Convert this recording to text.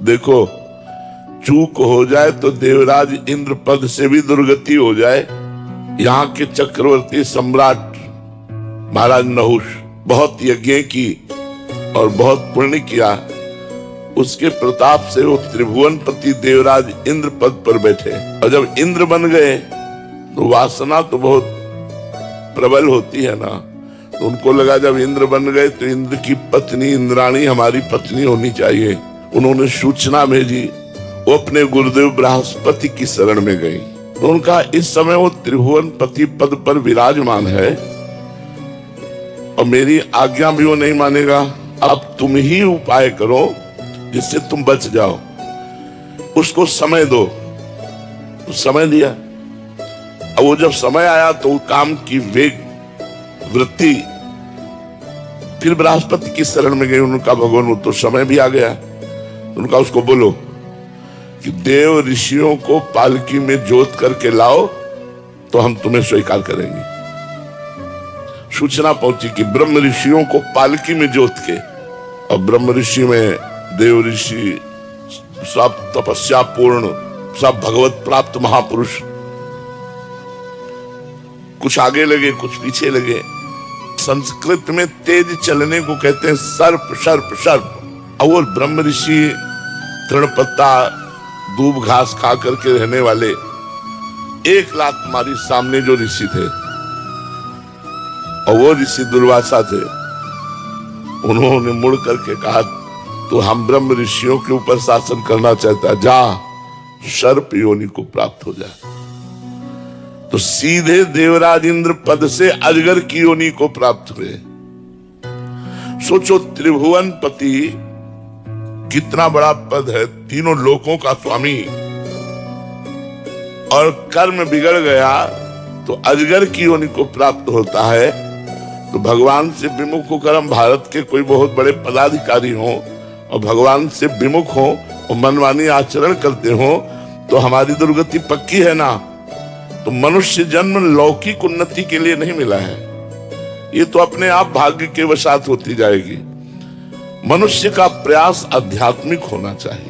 देखो, चूक हो जाए तो देवराज इंद्र पद से भी दुर्गति हो जाए। यहाँ के चक्रवर्ती सम्राट महाराज नहुष बहुत यज्ञ की और बहुत पुण्य किया, उसके प्रताप से वो त्रिभुवनपति देवराज इंद्र पद पर बैठे। और जब इंद्र बन गए तो वासना तो बहुत प्रबल होती है ना, तो उनको लगा जब इंद्र बन गए तो इंद्र की पत्नी इंद्राणी हमारी पत्नी होनी चाहिए। उन्होंने सूचना भेजी, वो अपने गुरुदेव बृहस्पति की शरण में गई। तो उनका इस समय वो त्रिभुवनपति पद पर विराजमान है और मेरी आज्ञा भी वो नहीं मानेगा। अब तुम ही उपाय करो जिससे तुम बच जाओ, उसको समय दो। तो समय दिया। अब वो जब समय आया तो काम की वेग वृत्ति फिर बृहस्पति की शरण में गई। उनका भगवान वो तो समय भी आ गया। उनका उसको बोलो कि देव ऋषियों को पालकी में जोत करके लाओ तो हम तुम्हें स्वीकार करेंगे। सूचना पहुंची कि ब्रह्म ऋषियों को पालकी में जोत के, और ब्रह्म ऋषि में देव ऋषि सब तपस्या पूर्ण, सब भगवत प्राप्त महापुरुष, कुछ आगे लगे कुछ पीछे लगे। संस्कृत में तेज चलने को कहते हैं सर्प सर्प सर्प। और वो ब्रह्म ऋषि तृण पत्ता दूब घास खा करके रहने वाले, एक लात मारी सामने जो ऋषि थे, और वो ऋषि दुर्वासा थे। उन्होंने मुड़ करके कहा, तो हम ब्रह्म ऋषियों के ऊपर शासन करना चाहता, जा सर्प योनि को प्राप्त हो जाए। तो सीधे देवराज इंद्र पद से अजगर की योनि को प्राप्त हुए। सोचो, त्रिभुवनपति कितना बड़ा पद है, तीनों लोकों का स्वामी, और कर्म बिगड़ गया तो अजगर की योनि को प्राप्त होता है। तो भगवान से विमुख होकर हम भारत के कोई बहुत बड़े पदाधिकारी हों और भगवान से विमुख हो और मनमानी आचरण करते हो तो हमारी दुर्गति पक्की है ना। तो मनुष्य जन्म लौकिक उन्नति के लिए नहीं मिला है, ये तो अपने आप भाग्य के वशात होती जाएगी। मनुष्य का प्रयास आध्यात्मिक होना चाहिए।